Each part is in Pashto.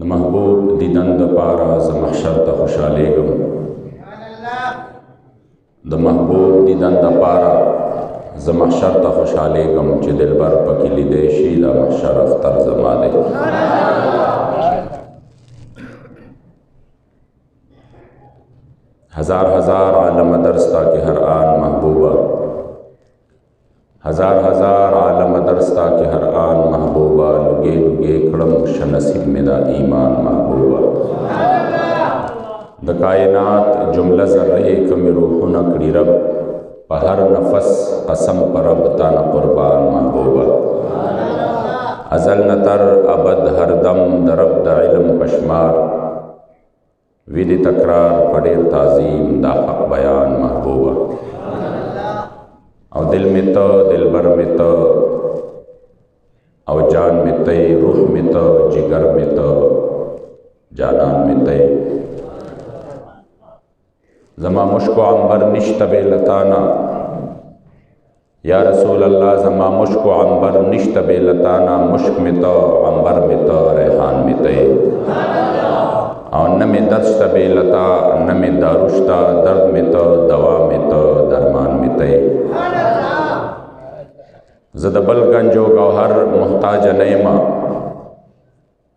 د محبوب دیدن دپاره زه محشر ته خوشحالیږم د محبوب دیدن دپاره زه محشر ته خوشحالیږم چې دلبر پکې لیدی شي دا محشر اختر زما دی ہزار ہزار عالم درستا کے ہر آن محبوبہ ہزار ہزار عالم درستا کے ہر آن محبوبہ لگے لگے کڑم شنصیب میں دا ایمان محبوبہ دا کائنات جملہ ذرے کمی روحنا کڑی رب پا ہر نفس قسم پر رب تانا قربان محبوبہ ازل نتر ابد ہر دم درب دا علم پشمار ویدی تکرار پڑیر تعظیم دا حق بیان محبوبہ او دل میں تو دل بر میں تو او جان میں تے روح میں تو جگر میں تو جانان میں تے زما مشک و عنبر نشت بے لتانا یا رسول اللہ زما مشک و عنبر نشت بے لتانا مشک میں تو عنبر میں تو ریحان میں تے اور نہ میں درشتا بے لتا نہ میں داروشتا درد میں تو دوا میں تو درمان میں تے زدبل گنج و گوہر محتاج نیما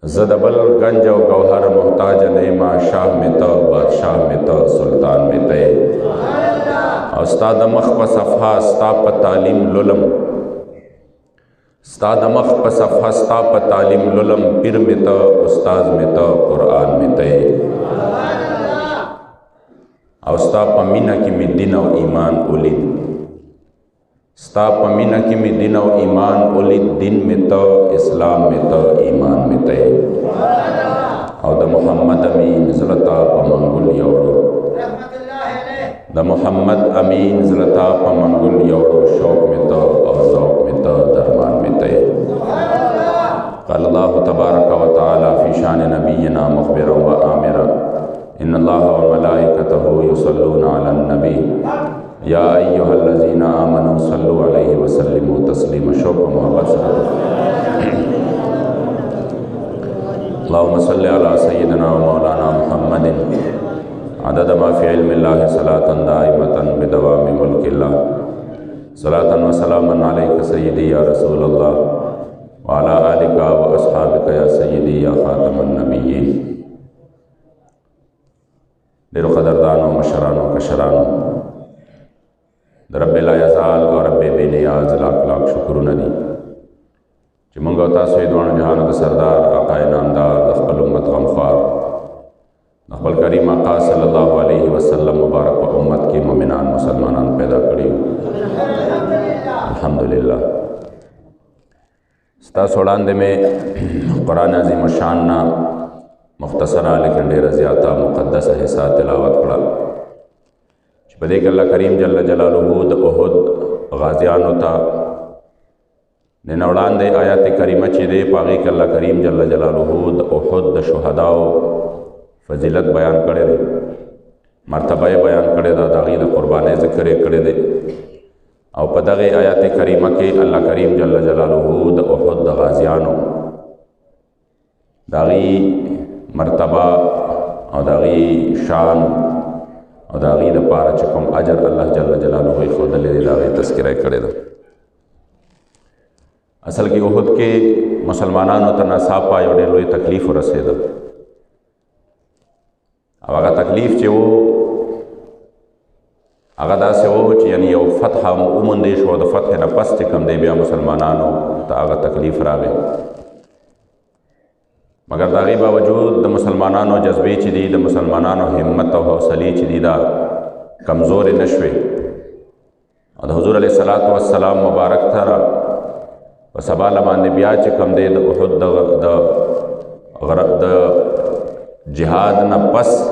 زدبل گنج و گوہر محتاج نیما شاہ میں تو بادشاہ میں تو سلطان میں تے استاد مخ پا صفحہ ستا پا تعلیم للم استاد مخ پا صفحہ ستا پا تعلیم للم پیر میں تو استاذ میں تو قرآن میں تے ستا پا مینہ کی میں دین و ایمان اولید ستا پا مینہ کی میں دین و ایمان اولید دین میں تو اسلام میں تو ایمان میں تے او دا محمد امین زلطا پا منگل یوڑو دا محمد امین زلطا پا منگل یوڑو شوق میں تو اور ذوق میں تو درمان میں تے قال اللہ تبارک و تعالی فی شان نبینا مخبرا و آمرا ان اللہ و ملائکتہ یصلون علی النبی یا ایہا الذین آمنوا صلوا علیہ وسلموا تسلیما شوق و محبت سے اللہم صلی علی سیدنا و مولانا محمد عدد ما فی علم اللہ صلاة دائمتا بدوام ملک اللہ صلاة و سلاما علیک سیدی یا رسول اللہ وعلى آلك وأصحابك يا سيدي يا خاتم النبيين دیر قدردان و مشران و کشران رب لا یزال و رب بے نیاز لاکھ لاکھ شکر ندی چی منگو تاسوی دوان جہان دا سردار آقا نامدار دخبل امت غمخوار دخبل کریم آقا صلی اللہ علیہ وسلم مبارک و امت کی مومنان مسلمانان پیدا کری الحمدللہ ستا سوڑاندے میں قرآن عظیم و شاننا مختصرہ لیکن دیر زیادہ مقدس حصہ تلاوت کڑا بدے کہ اللہ کریم جل جلالہ دا احد غازیانو تا ننوڑاندے آیات کریمہ چی دے پاگی کہ اللہ کریم جل جلالہ دا احد دا شہداؤ فضیلت بیان کرے دے مرتبہ بیان کرے دا داغی دا قربانے ذکر کرے دے او پا دغی آیات کریمہ کے اللہ کریم جل جلالہ دا احد دا غازیانو داغی مرتبہ او داغی شان او داغی دا پارا چکم اجر اللہ جل جلالہ خود لے داغی تذکرہ کرے دا اصل کی احد کے مسلمانانو تناساپا یوڑے لوئی تکلیف رسے دا او اگا تکلیف چے وہ اگا دا سے وہ چی یعنی یو فتح امندیش و دا فتح نفس چکم دے بیا مسلمانانو تا اگا تکلیف راگے مگر داغی باوجود دا مسلمانانو جذبی چی دی دا مسلمانانو حمت و حوصلی چی دی دا کمزور نشوے اور دا حضور علیہ السلام مبارک تھا و سبال امان بیا چکم دے دا احد دا جہاد نا پس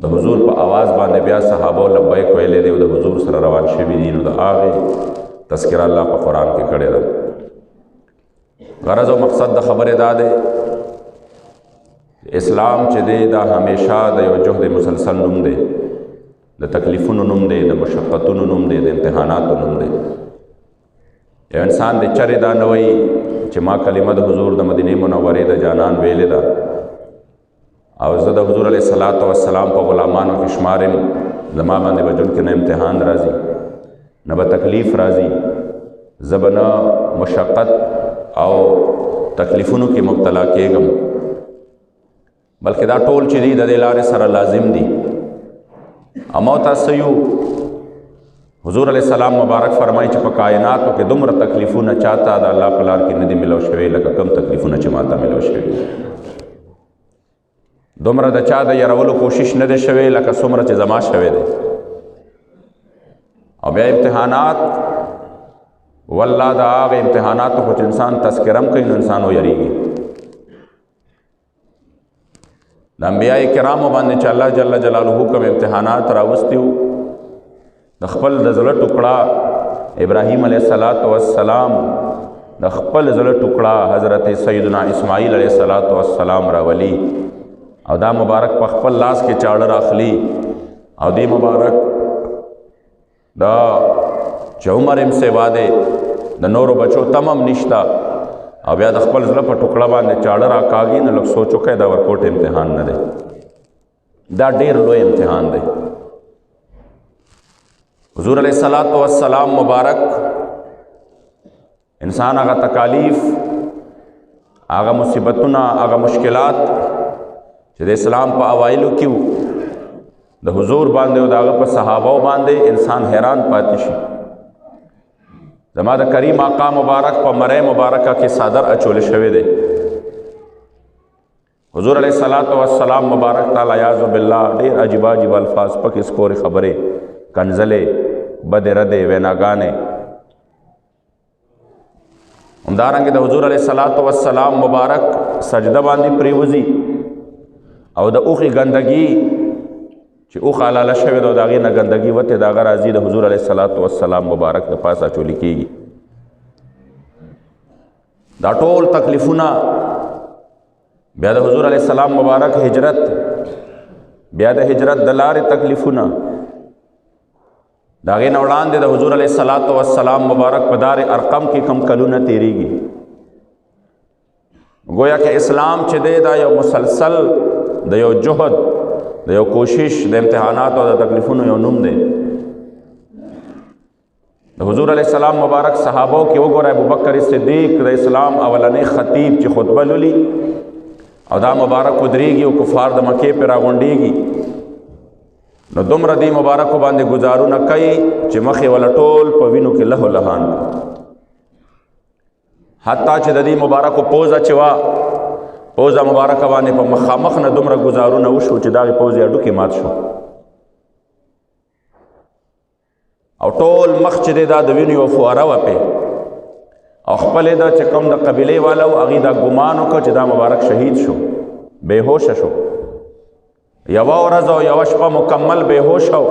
دا حضور پا آواز باندے بیا صحابہ لبائی کوئلے دے و دا حضور سر روان شوی دین و دا آغی تذکرہ اللہ پا قرآن کے کڑے دا غرض و مقصد دا خبر دا دے اسلام چے دے دا ہمیشہ دا یو جہد مسلسل نم دے دا تکلیفون نم دے دا مشقتون نم دے دا امتحانات نم دے یو انسان دے چرے دا نوئی چے ما کلمہ دا حضور دا مدینہ منوری دا جانان ویلے دا او زه د حضور علیه الصلاۃ والسلام په غلامانو کې شمارم. زما باندې به ژوند کې نه امتحان راځي، نه به تکلیف راځي، زه به نه مشقت او تکلیفونو کې مبتلا کېږم، بلکې دا ټول چې دي د دې لارې سره لازم دي. اما تاسو یو حضور علیه السلام مبارک فرمایي چې په کائناتو کې دومره تکلیفونه چاته د الله په لار کې نه دي ملو شوي لکه کم تکلیفونه چې ماته ملو شوي. دومره د چا د یرولو کوشش نه دی شوی لکه څومره چې زما شوی دی. او بیا امتحانات، والله د هغه امتحاناتو خو چې انسان تذکرم کوي نو انسان ویریږي. د انبیاء کرامو باندې چې الله جل جلاله کوم امتحانات راوستي وو، د خپل د زړه ټوکړه ابراهیم علیه السلام، د خپل زړه ټوکړه حضرت سیدنا اسماعیل علیه السلام راولي او دا مبارک په خپل لاس کې چاړه راخلي او دی مبارک دا چې عمر هم سیوا دی د نورو بچو تمام نشتا او بیا د خپل زړه په ټوکړه باندې چاړه راکاږي نو لږ سوچ وکړئ دا ورکوټ امتحان نه دی، دا ډېر لوی امتحان دی. حضور علیه السلام مبارک انسان هغه تکالیف، هغه مصیبتونه، هغه مشکلات چې د اسلام په اوایلو کې وو د حضور باندې او د هغه په صحابو باندې انسان حیران پاتې شي. زما د کریم آقا مبارک په مری مبارکه کې صادر اچول شوی دی. حضور علیه السلام مبارک تعالی یعوذ بالله ډېر عجیب عجیب الفاظ پکې سپورې خبرې، کنزلې، بد ردې، ویناګانې. همدارنګه د حضور علیه السلام مبارک سجده باندې پریوزي او د اوخې ګندګي چې اوخ حلاله شوې ده او د هغې نه ګندګي وتې د هغه راځي د حضور علیه السلام مبارک د پاسه اچولي کېږي. دا ټول تکلیفونه، بیا د حضور علیه السلام مبارک هجرت، بیا د هجرت د لارې تکلیفونه، د هغې نه وړاندې د حضور علیه السلام مبارک په دار ارقم کې کم کلونه تېرېږي. گویا کہ اسلام چې دی دا یو مسلسل د یو جهد، د یو کوشش، د امتحانات او د تکلیفونو یو نوم دی. د حضور علیه السلام مبارک صحابو کې وګوره ابوبکر صدیق د اسلام اولنی خطیب چې خطبه لولي او دا مبارک ودرېږي او کفار د مکې پې راغونډېږي نو دومره دې مبارکو باندې ګزارونه کوي چې مخې وله ټول په وینو کې لهو لهان، حتی چې د دې مبارکو پوزه چې وه پوزه مبارکه باندې په مخامخ نه دومره ګزارونه وشو چې دغې پوزې هډوکې مات شو او ټول مخ چې دی دا د وینو یوه فواره وه پې او خپل دا چې کوم د قبیلې والا و هغې دا ګمان وکړه چې دا مبارک شهید شو، بېهوشه شو. یوه ورځ او یوه شپه مکمل بېهوشه و.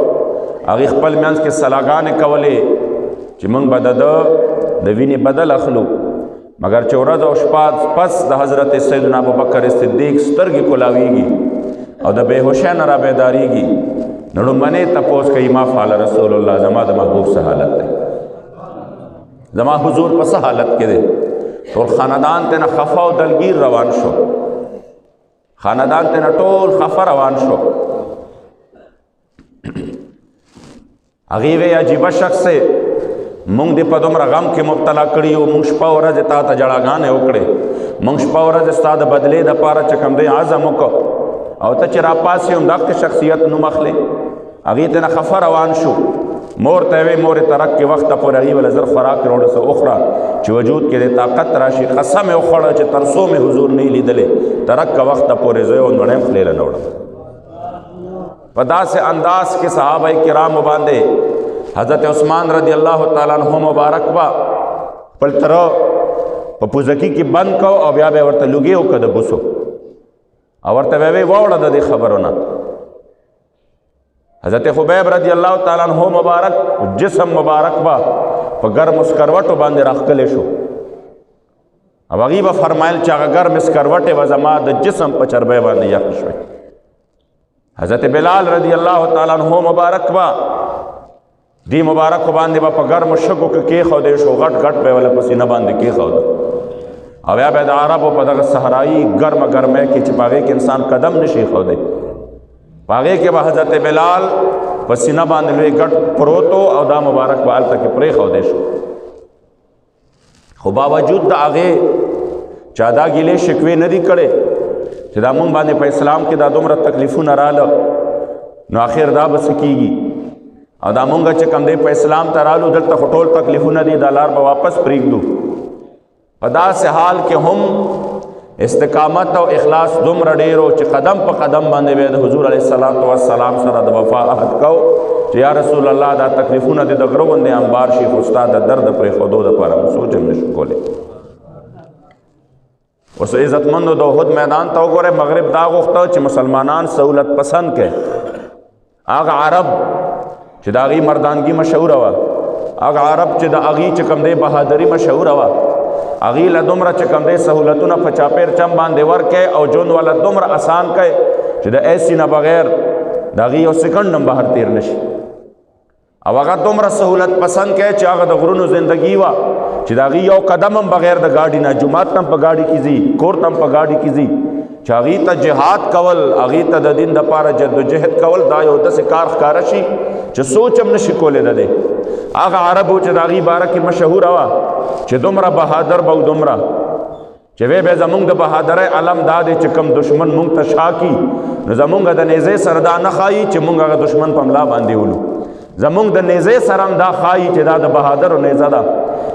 هغې خپل منځ کې سلاګانې کولې چې موږ به د وینې بدل اخلو، مگر چې ورځ او شپه پس د حضرت سیدنا ابوبکر صدیق سترګې کولاویږي او د بېهوشۍ نه را بیدارېږي نو لومړنی تپوس کوي ما فعل رسول الله، زما د محبوب څه حالت دی، زما حضور په څه حالت کې دی. ټول خاندان ته نه خفه او دلګیر روان شو، خاندان ته نه ټول خفه روان شو. هغې وی عجیبه شخص مونږ دې په دومره غم کې مبتلا کړي یو، مونږ شپه ورځې تا ته جړاګانې وکړې، مونږ شپه ورځې ستا د بدلې دپاره چې کوم دی عزم وکړو او ته چې راپاسې هم دغه شخصیت نوم اخلې. هغې ته نه خفه روان شو. مور ته وی مورې ترک کې وخته پورې هغې وله زر خوراک راوړه څه وخوره چې وجود کې د طاقت راشي. قسم یې وخوړه چې تر څو مې حضور نه لیدلې ترک که وخته پورې زه یو نړۍ هم خولې له نه وړم. په داسې انداز کې صحابه کرامو باندې حضرت عثمان رضی الله تعالی عنہ مبارک با خپل تره په پوزکی کې بند کو او بیا به ورته لوګي وکړه د بوسو او ورته وی واوړه د دې خبرونه. حضرت خبیب رضی الله تعالی عنہ مبارک جسم مبارک با په ګرم اسکروټو باندې راښکلی شو او هغې به فرمایل چې هغه ګرم اسکروټې به زما د جسم په چربۍ باندې یخ شوی. حضرت بلال رضی الله تعالی عنہ مبارک با دی مبارک باندې با په ګرمو شګو کې کېښودی شو، غټ غټ به یې وله په سینه باندې کېښوده او یا به د عربو په دغه صحرایي ګرمه ګرمۍ کې چې په هغې کې انسان قدم نشي ښودی، په هغې کې به حضرت بلال په سینه باندې لوی ګټ پروت او دا مبارک به هلته کې پرېښودی شو. خو باوجود د هغې چا دا ګیلې شکوې نه دي کړې چې دا مونږ باندې په اسلام کې دا دومره تکلیفونه راله، نو آخر دا به څه کېږي؟ او دا مونږ چې کوم دی په اسلام ته رالو دلته خو ټول تکلیفونه دي، دا لار به واپس پرېږدو. په داسې حال کې هم استقامت او اخلاص دومره ډېر و چې قدم په قدم باندې به د حضور علیه السلام سره د وفا عهد کو چې یا رسول الله دا تکلیفونه دې د غره غوندې انبار شي، خو ستا د درد پرېښودو دپاره موږ سوچ هم نشو کولی. اوس عزتمندو د احد میدان ته وګورئ، مغرب دا غوښته چې مسلمانان سهولت پسند کړي. هغه عرب چې د هغې مردانګي مشهوره وه، هغه عرب چې د هغې چې کوم دی بهادري مشهوره وه، هغې له دومره چې کوم دی سهولتونه په چاپېر چم باندې ورکړئ او ژوند والا دومره اسان کړئ چې د ایسي نه بغیر د هغې یو سیکنډ هم بهر تېر نشي. او هغه دومره سهولت پسند کړئ چې هغه د غرونو زندګي وه چې د هغې یو قدم هم بغیر د ګاډي نه، جومات ته هم په ګاډي کې ځي، کور ته هم په ګاډي کې ځي، چې هغې ته جهاد کول، هغې ته د دین دپاره جدوجهد کول، دا یو داسې کار ښکاره شي چې سوچ هم نشي کولی د دی. هغه عربو چې د هغې باره کې مشهوره وه چې دومره بهادر به و، دومره چې وی به زمونږ د بهادرۍ علم دا دی چې کم دشمن مونږ ته شا کي، نو زمونږ د نیزې سره دا نه ښایي چې مونږ هغه دشمن په ملا باندې ولو، زمونږ د نیزې سره هم دا ښایي چې دا د بهادرو نیزه ده،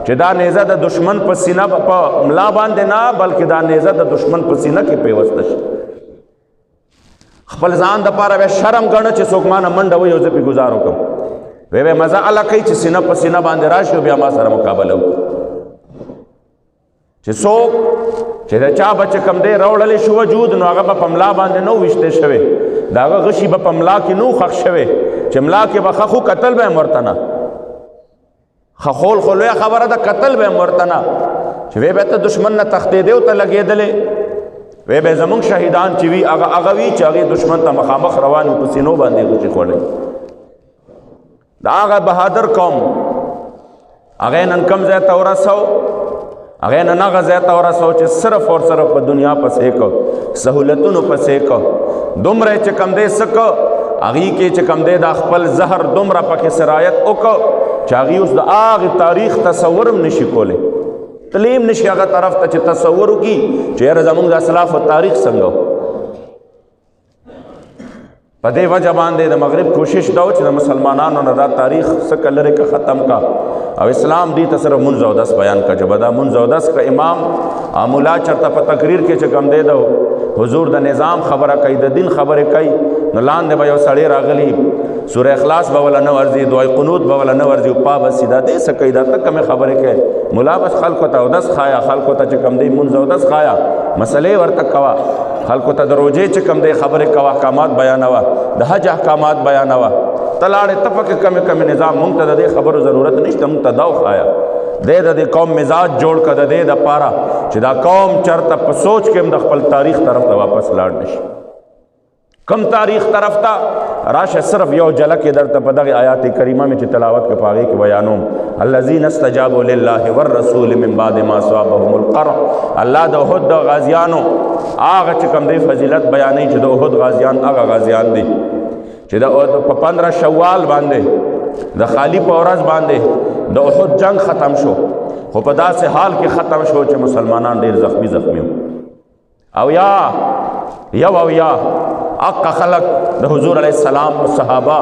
چې دا نیزه د دشمن په سینه په ملا باندې نه بلکې دا نیزه د دشمن په سینه کې پیوسته شي. خپل ځان دپاره به شرم ګڼه چې څوک مانه منډه وي او زه پې ګزار وکړم، وی به مزه اله کوي چې سینه په سینه باندې راشي او بیا ما سره مقابله وکړي. چې څوک چې د چا به چې کوم دی راوړلی شو وجود، نو هغه به په ملا باندې نه ویشتی شوی، د هغه غشي به په ملا کې نه ښخ شوی، چې ملا کې به ښخ و کتل به یې ورته نه، خخول خو لویه خبره ده، کتل به یې ورته نه، چې وی به ته دشمن نه تښتېدې او ته لګېدلې، وی به زمونږ شهیدان چې وي هغه وي چې هغې دشمن ته مخامخ روان وي، په سینو باندې غشي خوړی. دا هغه بهادر قوم هغې نن کم ځای ته ورسو، هغې نن هغه ځای ته ورسو چې صرف اور صرف په دنیا پسې کو، سهولتونو پسې کو، دومره چې کم دی څه کو، هغې کې چې کم دی دا خپل زهر دومره پکې سرایت وکړو چې هغې اوس د هغې تاریخ تصور هم نشي کولی، تلیم نشي هغه طرف ته چې تصور وکړي چې یاره زمونږ د اسلافو تاریخ څنګه و. په دې وجه باندې د مغرب کوشش دا و چې د مسلمانانو نه دا تاریخ څه لرې که ختم کا او اسلام دې ته صرف منځ او دس بیان کا، چې به دا منځ او دس که امام ملا چېرته په تقریر کې چې کوم دی د حضور د نظام خبره کوي، د دین خبرې کوي، نو لاندې به یو سړی راغلی سوره اخلاص به وله نه ورځي، دعای قنوت به وله نه ورځي، او پا بس دا دې څه کوي، دا ته کومې خبرې کوي، ملا بس خلکو ته اودس ښایه، خلکو ته چې کوم دی منځ اودس ښایه، مسلې ورته کوه، خلکو ته د روژې چې کوم دی خبرې کوه، احکامات بیانوه، د حج احکامات بیانوه، ته لاړې ته پکې کمې نظام، مونږ ته د دې خبرو ضرورت نشته، مونږ ته دا وښایه، دی د دې قوم مزاج جوړ که د دې دپاره چې دا قوم چېرته په سوچ کې هم د خپل تاریخ طرف ته واپس لاړ نشي. کم تاریخ طرف ته راشه، صرف یو جھلک یې درته په دغې آیات کریمه مې چې تلاوت کې په هغې کې بیانوم، الذین استجابوا لله والرسول من بعد ما اصابهم القرح. الله د احد د غازیانو هغه چې کوم دی فضیلت بیانوي چې د احد غازیان هغه غازیان دي چې په 15 شوال باندې د خالی په ورځ باندې د احد جنگ ختم شو، خو په داسې حال کې ختم شو چې مسلمانان ډېر زخمی او یا اقا خلق د حضور علیہ السلام صحابہ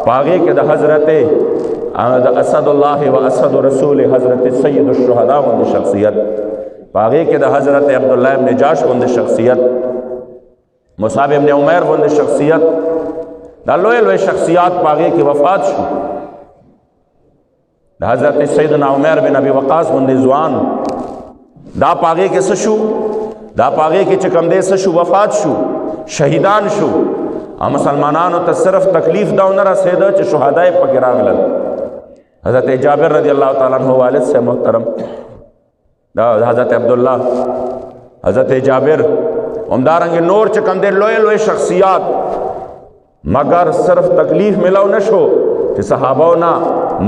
پاگے کے دا حضرت د اسد اللہ و اسد رسول حضرت سید الشہداء وند شخصیت، پاگے کے دا حضرت عبداللہ ابن جاش وند شخصیت، مصعب ابن عمیر وند شخصیت، دا لوے شخصیات پاگے کی وفات شو، دا حضرت سیدنا عمیر بن ابی وقاص وند زوان دا پاگے کے سشو، دا پاگے کے چکم دے سشو وفات شو، شہیدان شو. مسلمانانو ته صرف تکلیف دا نه رسیده چې شهدا یې پکې راغلل. حضرت جابر رضی اللہ تعالیٰ عنہ والد سے محترم، دا حضرت عبداللہ، حضرت جابر، همدارنګه نور چې کوم دی لوی شخصیات، مگر صرف تکلیف ملو نشو چې صحابو نه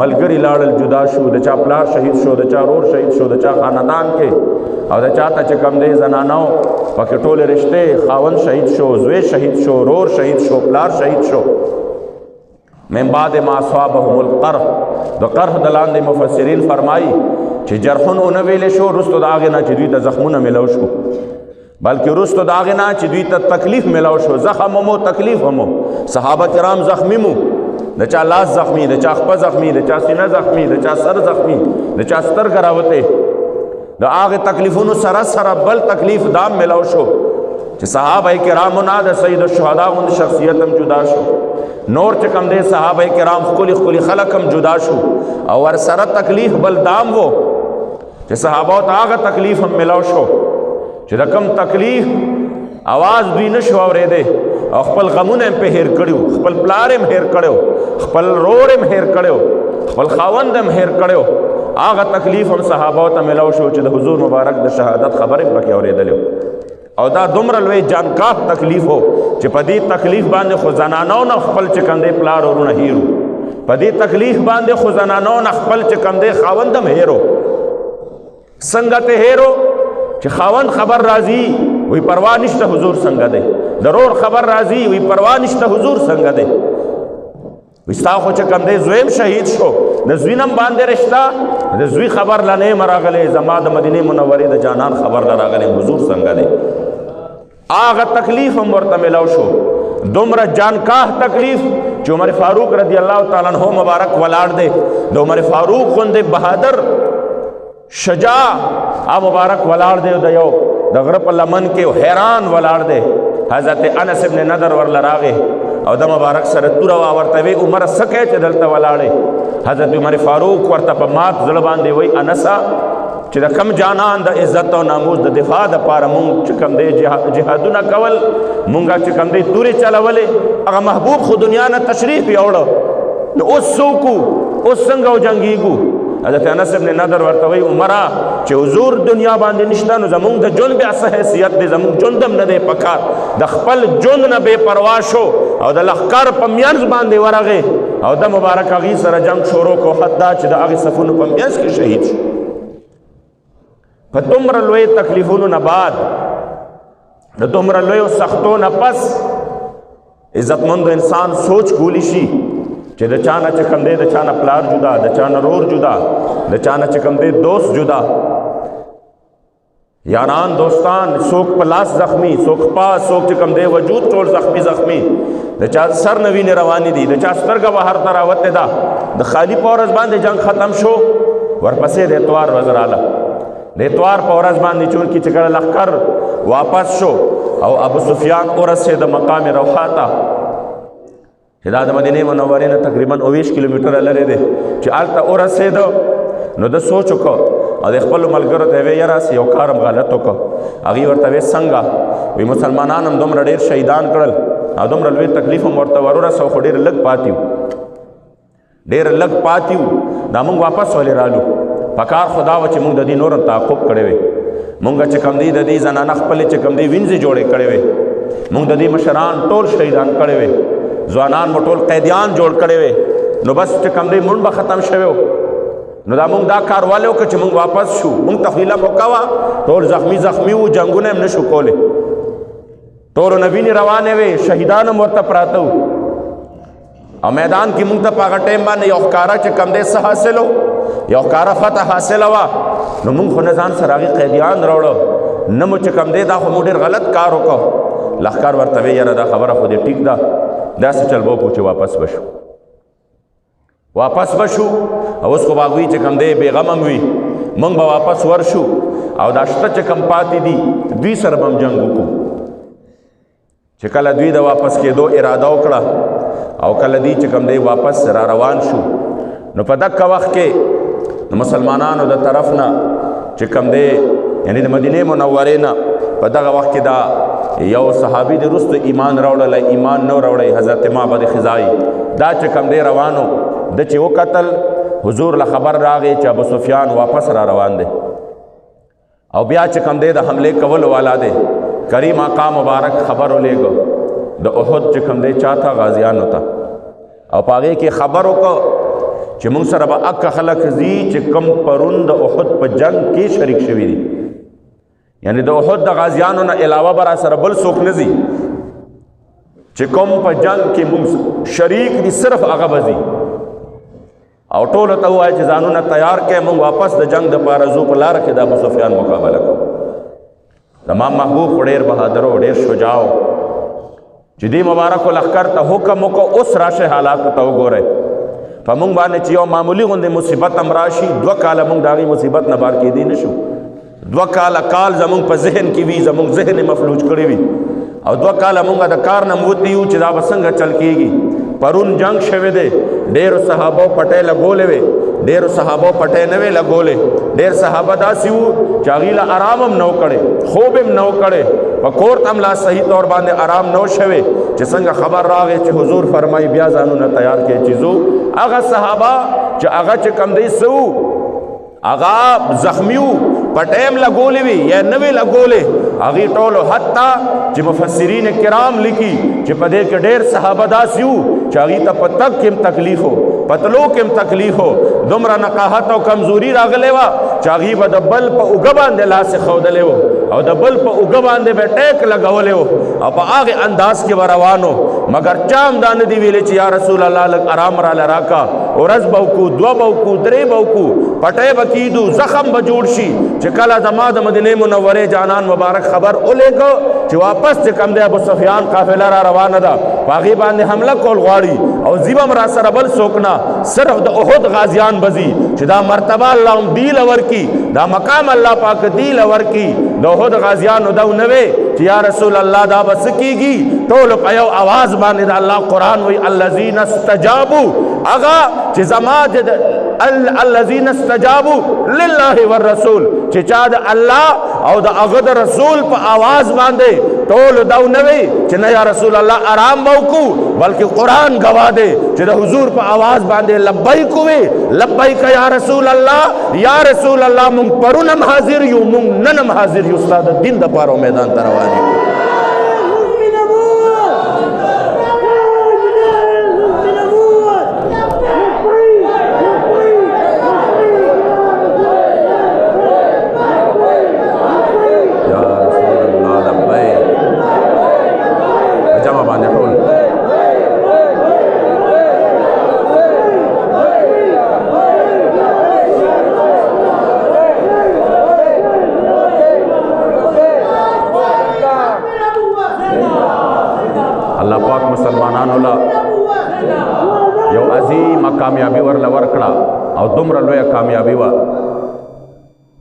ملګری لاړل جدا شو، د چا پلار شهید شو، د چا رور شهید شو، د چا خاندان کې او د چا ته چې کم دی زنانو پکې ټولې رشتې، خاوند شهید شو، زوی شهید شو، رور شهید شو، پلار شهید شو. من بعد ما اصابهم القرح، د قرح د لاندې مفسرین فرمایي چې جرحون ونه ویلې شو رستو د هغې نه چې دوی ته زخمونه میلاو شو، بلکې رستو د هغې نه چې دوی ته تکلیف میلاو شو، زخم هم تکلیف هم. صحابه کرام زخمی مو، د چا لاس زخمی، د چا خپه زخمی، د چا سینه زخمی، د چا سر زخمی، د چا سترګه راوتې. د هغې تکلیفونو سره سره بل تکلیف دام میلاو شو چې صحابه کرامو نه د سید الشهدا غوندې شخصیت هم جدا شو. نور چې کم دی صحابه کرام ښکلي ښکلي خلک هم جدا شو او ورسره تکلیف بل دام و چې صحابو ته هغه تکلیف هم میلاو شو چې د کم تکلیف आवाज دوی نشو اورېدی او خپل غمونه هم په هیر کړیو، خپل پلار هم هیر کړیو، خپل رور هم هیر کړیو، خپل خاوند هم هیر کړیو. هغه تکلیف هم صحابو ته میلاو شو چې د حضور مبارک د شهادت خبر هم پکې اورېدلی او دا دومره لوی جانکاه تکلیف هو چې په دې تکلیف باندې خو زنانو نه خپل چې کم دی پلار ورونه هیرو، په دې تکلیف باندې خو زنانو نه خپل چې کم دی خاوند هم هیرو. څنګه ته هیرو چې خاوند خبر راځي وی پروا نشته حضور څنګه دی، ضرور خبر راځي وی پروا نشته حضور څنګه دی. وستا خو چې کم دی زویم شهید شو، د زوی نم باندې رشته، د زوی خبر لنه مراغله، زما د مدینه منورې د جانان خبر لراغله حضور څنګه دی. آغا تکلیف هم ورته میلاو شو، دومره جانکاه تکلیف چې عمر فاروق رضی الله تعالی عنہ مبارک ولاړ دی. د عمر فاروق غوندې بهادر شجاع مبارک ولاړ دی، د یو د غره په لمن کې حیران ولاړ دی. حضرت انس ابن نضر ورله راغی او د مبارک سره توره واورته وی عمر څه کوې چې دلته ولاړې؟ حضرت عمر فاروق ورته په مات زړه باندې وی انسه چې د کم جانان د عزت او ناموس د دفاع دپاره مونږ چې کم دی جهادونه کول، مونږ چې کم دی تورې چلولې، هغه محبوب خو دنیا نه تشریف یوړه، نو اوس څوک اوس څنګه وجنګېږو؟ حضرت انس ابن نضر ورته وی عمره چې حضور دنیا باندې نشته نو زمونږ د ژوند بیا څه حیثیت دی؟ زمونږ ژوند هم نه دی پکار. د خپل ژوند نه بې پروا شو او د لښکر په منځ باندې ورغې او د مبارک هغې سره جنګ شروع کو، حتی چې د هغې صفونو په منځ کې شهید شو. په دومره لوی تکلیفونو نه بعد، د دومره لویو سختو نه پس عزتمند انسان سوچ کولی شي چې د چا نه چې کم دی د چا نه پلار جدا، د چا نه رور جدا، د چا نه چې کم دی دوست جدا، یاران دوستان، څوک په لاس زخمی، څوک پا، څوک چې کم دی وجود ټول زخمی زخمی، د چا سر نه وینې روانې دي، د چا سترګه بهر ته راوتې ده. د خالي په ورځ باندې جنګ ختم شو، ورپسې د اتوار ورځ راله. د اتوار په ورځ باندې چونکې چې کله لښکر واپس شو او ابو سفیان ورسېد مقام روحا ته چې دا د مدینې منورې نه تقریبا 29 کیلومتره لرې دی، چې هلته ورسېده نو د سوچ وکړه او د خپلو ملګرو ته یې وی یاره یو کار هم غلط وکړه. هغوی ورته وی څنګه؟ وی مسلمانان هم دومره ډېر شهیدان کړل او دومره لوی تکلیف هم ورته ورورسو، خو ډېر لږ پاتې وو، ډېر لږ پاتې وو. دا موږ واپس ولې رالو؟ پکار خدا و چې موږ د دې نور تعقب کړی وی، موږ چې کم دی د دې زنانه خپلې چې کم دی وینځې جوړې کړې وی، موږ د دې مشران ټول شهیدان کړی وی، ځوانان مو ټول قیدیان جوړ کړی وی، نو بس چې کم دی مونږ به ختم شوی و. نو دا موږ دا کار والی وکړه چې موږ واپس شو، موږ ته خو هیله موقع وه، ټول زخمی زخمی وو، جنګونه هم نه شو کولی، ټولو نه وینې روانې وې، شهیدان هم ورته پراته وو او میدان کې موږ ته په هغه ټایم باندې یو ښکاره چې کم دی څه حاصل و، یو ښکاره فتح حاصله وه. نو موږ خو نه ځان سره هغې قیدیان راوړه، نه مو چې کم دی دا خو مو ډېر غلط کار وکړه. لښکر ورته وی یاره دا خبره خو دې ټیک ده، داسې چل به وکړو چې واپس به شو، واپس به شو او اوس خو به هغوی چې کم دی بېغم هم وي، موږ به واپس ورشو او دا شته چې کم پاتې دي دوی سره به هم جنګ وکړو. چې کله دوی د واپس کېدو اراده وکړه او کله دوی چې کم دی واپس را روان شو، نو په دغه وخت کې د مسلمانانو د طرف نه چې کم دی یعنی د مدینې منورې نه په دغه وخت کې دا یو صحابي د وروسته ایمان راوړلی، ایمان نه راوړی، حضرت معبد خزاعي دا چې کم دی روانو، د چې وکتل حضور له خبر راغی چې ابو سفیان واپس را روان دی او بیا چې کم دی د حملې کولو والا دی. کریم آقا مبارک خبر ولیږه د احد چې کم دی چا ته؟ غازیانو ته، او په هغې کې خبر وکړه چې موږ سره به اکه خلک ځي چې کم پرون د احد په جنگ کې شریک شوي دي، یعنی د احد د غازیانو نه علاوه به را سره بل څوک نه ځي چې کوم په جنگ کې موږ شریک دي، صرف هغه به ځي. او ټولو ته ووایي چې ځانونه تیار کړئ، موږ واپس د جنگ دپاره ځو، په لاره کې د ابو سفیان مقابله کوو. زما محبوب ډېر بهادر او ډېر شجاع و چې دې مبارکو لښکر ته حکم وکړو اوس راشئ حالاتو ته وګورئ. په موږ باندې چې یو معمولي غوندې مصیبت هم راشي 2 کاله موږ د هغې مصیبت نه بار کېدی نه شو. 2 کاله کال زموږ په ذهن کې وي، زموږ ذهن یې مفلوج کړی وي، او 2 کاله موږ د کار نه موتی یو چې دا به څنګه چل کېږي. پرون جنگ شوی دی، ډېرو صحابو پټۍ لګولې وې، ډېرو صحابو پټۍ نه وې لګولې. ډېر صحابه داسې وو چې هغې له ارام هم نه و کړی، خوب هم نه و کړی، په کور ته هم لا صحیح طور باندې ارام نه و شوی چې څنګه خبر راغی چې حضور فرمایي بیا ځانونه تیار کړئ چې ځو. هغه صحابه چې هغه چې کم دی څه وو، هغه زخمی وو، پټۍ هم لګولې وي یا نه وې لګولې هغې ټولو، حتی چې مفسرین کرام لیکي چې په دې کې ډېر صحابه داسې وو چې هغې ته په تګ کې هم تکلیف و، په تلو کې هم تکلیف و، دومره نقاحت او کمزوري راغلی وه چې هغې به د بل په اوږه باندې لاس ښودلی و او د بل په اوږه باندې به ټیک لګولی و او په هغې انداز کې به روان و. مګر چا هم دا نه دي ویلې چې یا رسول الله لږ ارام راله راکه، ورځ به وکړو، 2 به وکړو، 3 به وکړو، پټۍ به کیدو، زخم به جوړ شي. چې کله زما د مدینې منورې جانان مبارک خبر ولېږه چې واپس چې کوم دی ابو سفیان قافله را روانه ده، په هغې باندې حمله کول غواړي او ځي به هم را سره بل څوک نه، صرف د احد غازیان به ځي چې دا مرتبه الله هم دی له ورکي، دا مقام الله پاک دی له ورکي. د احد غازیانو دا نه وی چې یا رسول الله دا به څه کېږي، ټولو په یو اواز باندې د الله قرآن وایي الذین استجابوا، هغه چې زما الذین استجابوا لله والرسول، چې چا د الله او د هغه د رسول په آواز باندې ټولو دا نه وی چې نه یا رسول الله آرام به وکړو، بلکې قرآن ګواه دی چې د حضور په آواز باندې لبیک وی، لبیک یا رسول الله، یا رسول الله مونږ پرون هم حاضر یو، مونږ نن هم حاضر یو، ستا د دین دپاره میدان ته روان یو. یو عظیمه کامیابی ورله ورکړه او دومره لویه کامیابي وه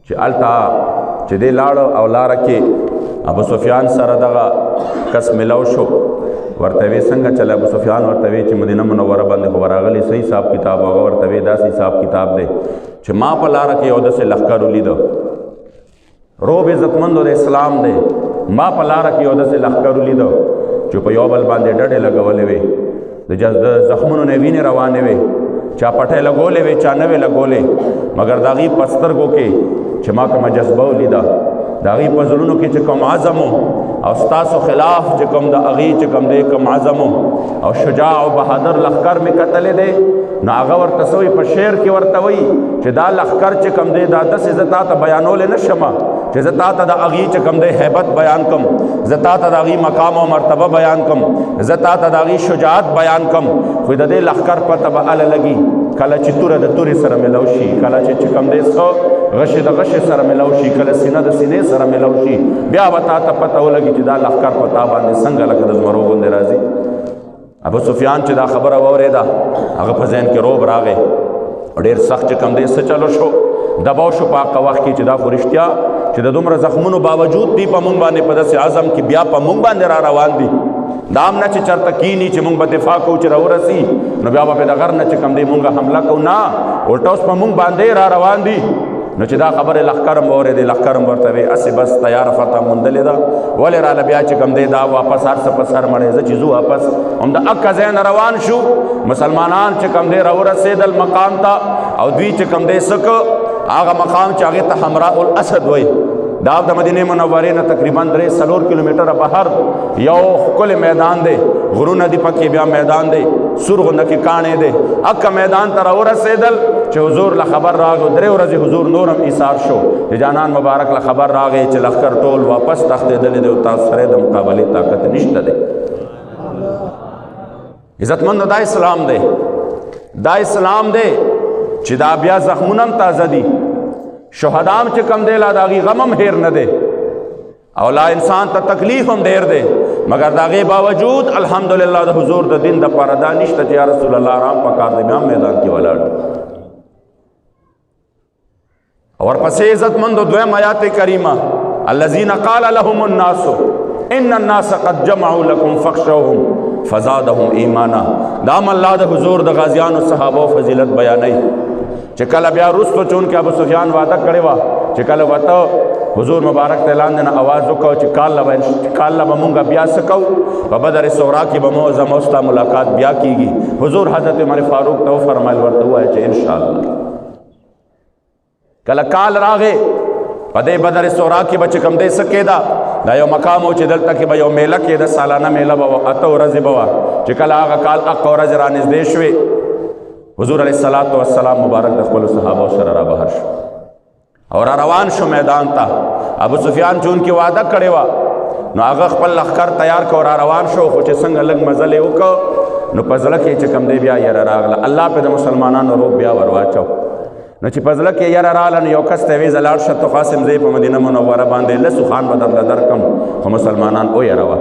چې هلته چې دی لاړه او لاره کې ابو سفیان سره دغه کس ملو شو، ورته وی څنګه چل ابو سفیان ورته وی چې مدینه منوره باندې خو راغلی صحیح حساب کتاب، هغه ورته وی داسې حساب کتاب دی چې ما په لاره کې یو داسې لښکر ولیده، روب عزتمندو د اسلام دی، ما په لاره کې یو داسې لښکر ولیده چې په یو بل باندې ډډې لګولې وې، د زخمونو نه وینې روانې وې، چا پټۍ لګولې وې چا نه وې لګولې، مګر د هغې په سترګو کې چې ما کومه جذبه ولیده، د هغې په زړونو کې چې کوم عزم او ستاسو خلاف چې کوم د هغې چې کوم دی کوم عزم او شجاع او بهادر لښکر مې کتلی دی، نو هغه ورته څه وایي په شعر کې ورته وایي چې دا لښکر چې کوم دی دا داسې زه تا ته بیانولی نه شمه چې زه تا ته د هغې چې کوم دی هیبت بیان کم، زه تا ته د هغې مقام او مرتبه بیان کم، زه تا ته د هغې شجاعت بیان کم، خو د دې لښکر پته به هله لګي کله چې توره د تورې سره ملو شي، کله چې کوم دی څه غشې د غشې سره ملو شي، کله سینه د سینې سره ملو شي، بیا به تا ته پته ولګي چې دا لښکر په تا باندې څنګه لکه د زمرو غوندې راځي. ابو سفیان چې دا خبره واورېده هغه په ذهن کې روب راغی، ډېر سخت چې کوم دی څه چلو شو، دباو شو په هغه وخت کې چې دا خو رښتیا چې د دومره زخمونو باوجود دی په مونږ باندې په داسې عزم کې بیا په مونږ باندې را روان دي، دا هم نه چې چېرته کینی چې مونږ به دفاع کوو چې راورسي نو بیا به د غر نه چې کوم دی مونږ حمله کوو، نه الټه اوس په مونږ باندې را روان دي. نو چې دا خبرې لښکر هم واورېدې، لښکر هم ورته وی هسې بس تیاره فتح موندلې ده، ولې راله بیا چې کوم دی دا واپس هر څه په سر مړی، زه چې ځو واپس هم د اکه ځای نه روان شو، مسلمانان چې کوم دی راورسېدل مقام ته او دوی چې کوم دی څه هغه مقام چې هغې ته حمراء الاسد وایي، دا د مدینه منورې نه تقریبا 3-4 کیلومتره بهر یو ښکلی میدان دی، غرونه دي پکې، بیا میدان دی سور غونډه کې کاڼې دی. اکه میدان ته راورسېدل چې حضور له خبر راغی، 3 ورځې حضور نورم ایثار شو چې جانان مبارک له خبر راغی چې لښکر ټول واپس تښتېدلی دی او تاسو سره د مقابلې طاقت نشته دی. عزتمندو دا اسلام دی، دا اسلام دی چې دا بیا زخمونه هم تازه دي، شهدام چې کم دی لا د هغې غم هم هیر نه دی او لا انسان ته تکلیف هم ډېر دی، مګر د هغې باوجود الحمدلله د حضور د دین دپاره دا نشته چې یا رسول الله رام پکار دی بیا هم میدان کې ولاړ. ورپسې عزتمندو دویم آیات کریمه الذین قال لهم الناس ان الناس قد جمعوا لكم فاخشوهم فزادهم ایمانا. دا هم الله د حضور د غازیانو صحابو فضیلت بیانوي چې کله بیا وروستو چونکې ابو سفیان وعده کړې وه چې کله ورته حضور مبارک ته لاندې نه اواز وکړو چې کال له به مونږ بیا څه کوو، په بدر صغرا کې به مو زما ستا ملاقات بیا کېږي. حضور حضرت عمر فاروق ته وفرمایل ورته ووایه چې انشاءالله. کله کال راغې په دې بدر صغرا کې به چې کوم دی څه کېده، دا یو مقام و چې دلته کې به یو میله کېده، سالانه میله به وه، 8 ورځې به وه چې کله هغه کال 8 ورځې را نږدې شوې حضور علیه الصلاة والسلام مبارک د خپلو صحابو سره را بهر شو او را روان شو میدان ته. ابو سفیان چونکې وعده کړې وه نو هغه خپل لښکر تیار کړ را روان شو، خو چې څنګه لږ مزل یې وکړ نو په زړه کې چې کوم دی بیا یره راغله، الله پې د مسلمانانو روب بیا ور واچو. نو چې په زړه کې یره راغله نو یو کس ته یې ویې زه لاړ شه تو قاسم زه یې په مدینه منوره باندې لسو خان به درله درکړم، خو مسلمانان ویروه.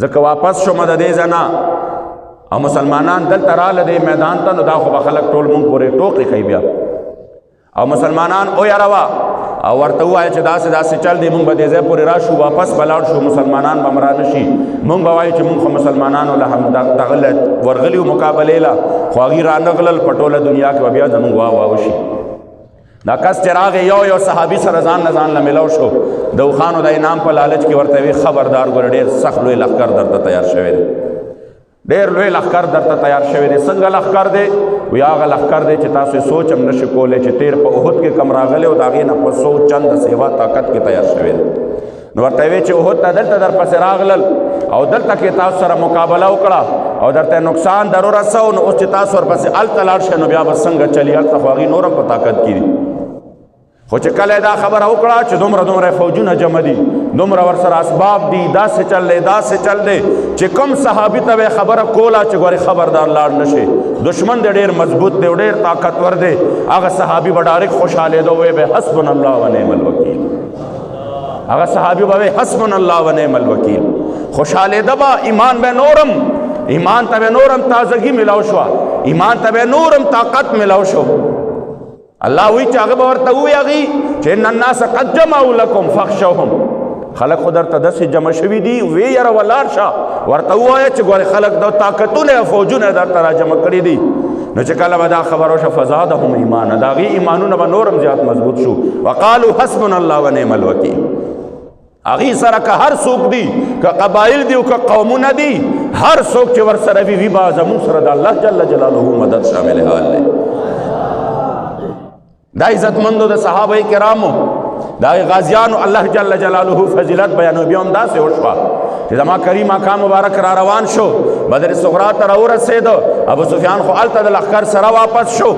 ځکه واپس شومه د دې ځای نه او مسلمانان دلته راله دې میدان ته، نو دا خو به خلک ټول مونږ پورې ټوکې کوي بیا او مسلمانان ویروه او ورته ووایه چې داسې داسې چل دی، مونږ به دې ځای پورې راشو واپس به لاړ شو، مسلمانان به هم را نشي. مونږ به وایو چې مونږ خو مسلمانانو له هم دغه ورغلي وو مقابلې له، خو هغوی را نغلل، په ټوله دنیا کې به بیا زمونږ واه وشي. دا کس چې راغی یو صحابي سره ځان نه ځان له میلاو شو، د اوښانو د انعام په لالچ کې ورته وی خبردار ګوره ډېر سخت لوی لښکر درته تیار شوی دی، ډېر لوی لښکر درته تیار شوی دی. څنګه لښکر دی؟ وی هغه لښکر دی چې تاسو سوچ هم نشئ کولی چې تیر په احد کې کم راغلی او د هغې نه په 100 چنده سیوا طاقت کې تیار شوی دی. نو ورته وی چې احد ته دلته در پسې راغلل او دلته کې تاسو سره مقابله وکړه او درته نقصان در ورسو، نو اوس چې تاسو ورپسې هلته لاړ شئ نو بیا به څنګه چلي، هلته خو هغوی نور هم په طاقت کې دي. خو چې کله دا خبره وکړه چې دومره فوجونه جمع دي، دومره ورسره اسباب دي، داسې چل دی داسې چل دی چې کوم صحابي ته به خبره کوله چې ګورې خبردار لاړ نشي، دشمن دی ډېر مضبوط دی او ډېر طاقتور دی، هغه صحابي به ډایرکټ خوشحالېده وی به حسبنا الله و نعم الوکیل، هغه صحابي به وی حسبنا الله و نعم الوکیل، خوشحالېده به، ایمان به نورم، ایمان ته به نورم تازگی ملاو شوه، ایمان ته به نورم طاقت ملاو شو. الله وی چې هغه به ورته ووایي هغوی چې ان الناس قد جمعوا لکم فاخشوهم، خلک خو درته داسې جمع شوي دي، وی یاره ولاړ شه، ورته ووایه چې ګورې خلک د طاقتونه او فوجونه درته را جمع کړي دي. نو چې کله به دا خبره وشوه فزادهم ایمانا، د هغوی ایمانونه به نورم زیات مضبوط شو. وقالو حسبنا الله و نعم الوکیل. هغوی سره که هر څوک دي، که قبایل دي او که قومونه دي، هر څوک چې ورسره وي به زموږ سره د الله جل جلاله مدد شامل حال دی. دا عزتمندو د صحابه کرامو دا غازیانو الله جل جلاله فضیلت بیانوي. بیا هم داسې وشوه چې زما کریم آقا مبارک را روان شو، بدر صغرا ته راورسېده، ابو سفیان خو هلته د لښکر سره واپس شو.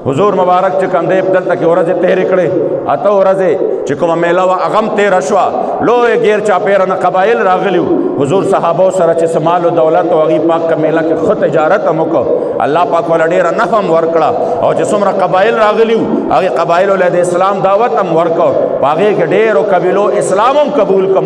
حضور مبارک چې کوم دی دلته کې ورځې تېرې کړې، 8 ورځې چې کومه میله وه هغه هم تېره شوه، لویې ګیر چاپېره نه قبایل راغلي وو، حضور صحابو سره چې څه مال و دولت او هغوی پاک میله کې ښه تجارت هم وکړ، الله پاک وله ډېره نفع هم ورکړه، او چې څومره قبایل راغلي وو هغې قبایلو له د اسلام دعوت هم ورکړ، په هغې کې ډېرو قبیلو اسلام هم قبول کړ،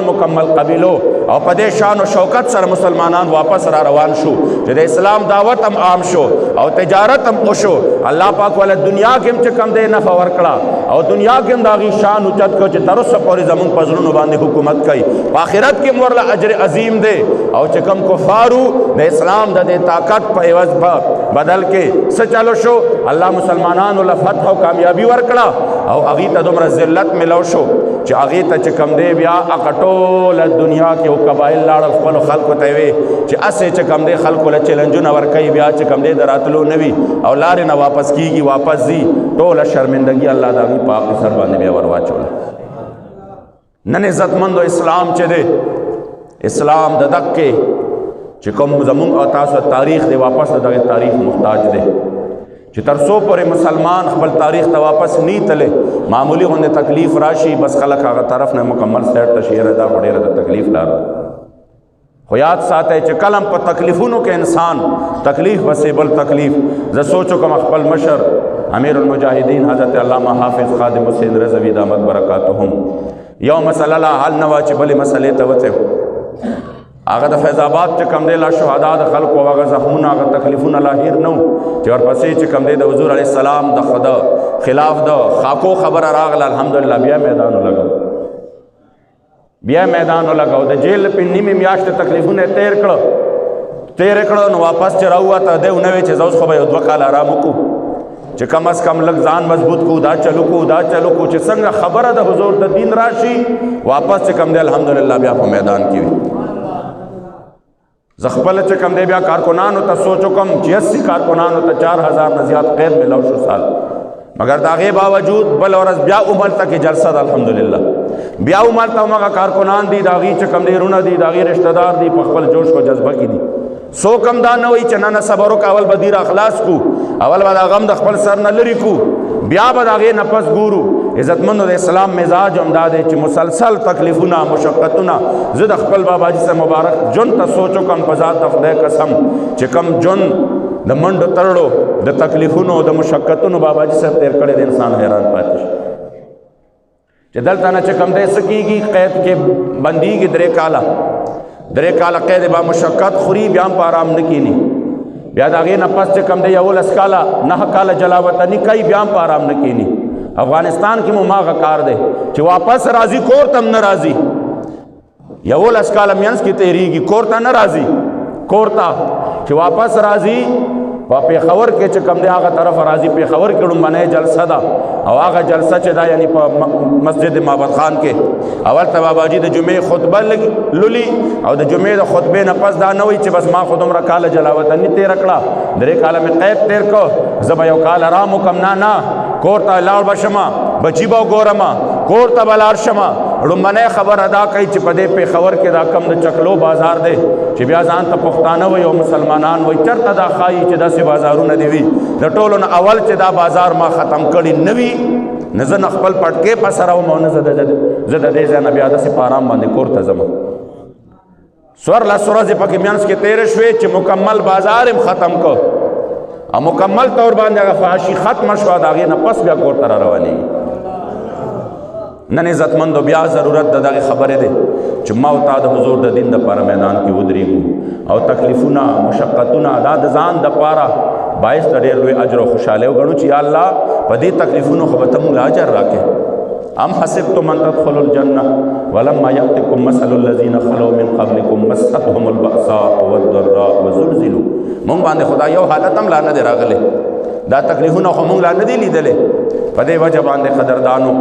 مکمل قبیلو، او په دې شان و شوکت سره مسلمانان واپس را روان شو چې د اسلام دعوت هم عام شو او تجارت هم وشو. الله پاک ولا دنیا کې هم چې کم دی نفع ورکړه او دنیا کې هم د هغې شان اوچت کړ چې تر اوسه پورې زموږ په زړونو باندې حکومت کوي، په آخرت کې هم ورله اجر عظیم دی. او چې کم کفارو د اسلام د دې طاقت په عوض بدل کې څه چلو شو، الله مسلمانانو له فتح او کامیابي ورکړه او هغې ته دومره ذلت ملو شو چې هغې ته چې کم دی بیا هغه ټوله دنیا کې او قبایل لاړل خپلو خلکو ته یې وی چې هسې چې کم دی خلکو له چیلنجونه ورکوي، بیا چې کم دی د راتلو نه وي او لارې نه واپس کېږي، واپس ځي، ټوله شرمندګي الله د هغې په حق سر باندې بیا ور واچوله. نن عزتمند اسلام چې دی اسلام د دقې چې کوم زمونږ او تاسو تاریخ دی واپس دغه تاریخ محتاج دی چې تر څو پورې مسلمان خپل تاریخ ته واپس نه تله معمولی غونډه تکلیف راشي بس خلک هغه طرف نه مکمل سیټ تشهیر دا ډېره د تکلیف لار خو یاد ساته چې کلم په تکلیفونو کې انسان تکلیف بسې بل تکلیف زه سوچو کوم خپل مشر امیر المجاهدین حضرت علامہ حافظ خادم حسین رضوی دامت برکاتهم یو مسله لا حل نه وا چې بلې مسلې ته وته هغه د فیض آباد چې کم دی لا شهدا د خلکو هغه زخمونه هغه تکلیفونه لا هیر نه چې ورپسې چې کم دی د حضور علیه السلام د خدا خلاف د خاکو خبره راغله الحمدلله بیا میدان لګاو د جیل په نیمه میاشت تکلیفونه تیر کړو نو واپس چې راووته دی نو چې زوس خو به 2 کال آرام وکړو چې کم از کم لږ ځان مضبوط کو دا چلو کو چې څنګه خبره د حضور د دین راشي واپس چې کم دی الحمدلله بیا په میدان کې وي زخپل چې کم دی بیا کارکنانو ته سوچو کم چې 80 کارکنانو ته 4000 نه زیات قید ملو شو سال مگر داغه باوجود بل ورځ بیا عمر تک جلسه د الحمدلله بیا عمر ته هغه کارکنان دي داغي چې کم دی رونه دي داغي رشتہ دار دي په خپل جوش او جذبه کې دي سو کم دا نه وي چې نه صبر وک اول بدیر اخلاص کو اول ودا غم د خپل سر نه لري کو بیا به داغه نفس ګورو عزتمندو د اسلام مزاج امداد چې مسلسل تکلیفونه مشقتونه زه د خپل بابا جی سے مبارک جون ته سوچو کم په ذات د خدای قسم چې کم جون د منډو ترړو د تکلیفونو د مشقتونو بابا جی صاحب تیر کړي د انسان حیران پاتې شي چې دلته نه چې کم دې سکیږي قید کې بنديږي 3 کاله قید با مشقت خوري بیا په آرام نه کینی بیا داغه نه پس چې کم دی یو لس کاله 9 کاله جلاوطنی کوي بیا په آرام نه کینی افغانستان کې مو ماغه کار دی چې واپس راضي کور تم ناراضي یو لس کاله مینس کې تیریږي کور ته ناراضي کور ته چې واپس راضي په پیښور کې چې کم دی هغه طرف راضي پیښور کې لومبنه جلسه ده او هغه جلسه چې دا یعنی په مسجد معبد خان کې اول ته بابا جی د جمعې خطبه لولي او د جمعې د خطبې نه پس دا نه وي چې بس ما خودم را کال جلاوطنی تیر کړه 3 کاله مې قید تیر کو زما یو کال آرام وکم نه کور ته لاړ بشما بچی به ګورما کور ته بلار شما لومبنه خبر ادا کوي چې په دې پیښور کې دا کم د چکلو بازار دی چې بیا ځان ته پښتانه وي او مسلمانان وي چرته دا خایي چې داسې بازارونه دی وي د ټولو نه اول چې دا بازار ما ختم کړي نوي نه زه خپل پټکې په سره وم او نه زه د دې ځای نه بیا داسې په آرام باندې کور ته ځم څوارلس ورځې پکې منځ کې تېرې شوې چې مکمل بازار هم ختم کو او مکمل طور باندې هغه فحاشي ختمه شوه د هغې نه پس بیا کور ته را روانېږي نن عزتمندو بیا ضرورت د دغه خبرې دی چې ما او تا د حضور د دین دپاره میدان کې ودرېږو او تکلیفونه مشقتونه دا د ځان دپاره باعث د ډېر لوی اجر او خوشحالۍ وګڼو چې یا الله په دې تکلیفونو خو به ته موږ اجر راکړې ام حسبتم ان تدخلوا الجنه ولما ياتكم مثل الذين خلوا من قبلكم مستهم البأساء والضراء وزلزلوا مونږ باندې خدای یو حالت هم لا نه دی راغلی دا تکلیفونه خو مونږ لا نه دي لیدلې په دې وجه باندې قدردانو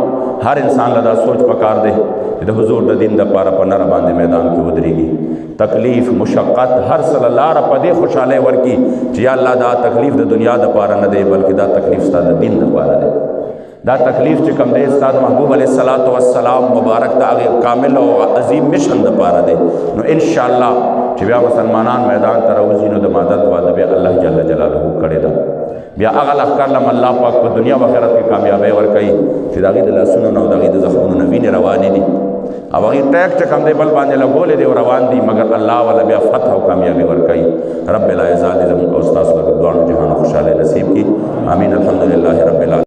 هر انسان له دا سوچ پکار دی چې د حضور د دین دپاره په نره باندې میدان کې ودرېږي تکلیف مشقت هر څه لاره په دې خوشحالۍ ورکړي چې یا الله دا تکلیف د دنیا دپاره نه دی بلکې دا تکلیف ستا د دین دپاره دی دا تکلیف چې کوم دی ستا د محبوب علیه السلام مبارک د هغې کامل او عظیم مشن دپاره دی نو انشاءالله چې بیا مسلمانان میدان ته راوځي نو د مدد وعده بیا الله جل جلاله کړې ده بیا هغه لښکر لم الله پاک په دنیا و آخرت کې کامیابی ورکوي چې د هغې د لاسونو نه او د هغې د زخمونو نه وینې روانې دي او هغې ټیک چې کوم دی بل باندې لګولې دی او روان دي مګر الله والا بیا فتح او کامیابي ورکوي رب العزت دې زموږ او ستاسو دواړو جهانو خوشحالۍ نصیب کړي امین الحمدلله رب العالمین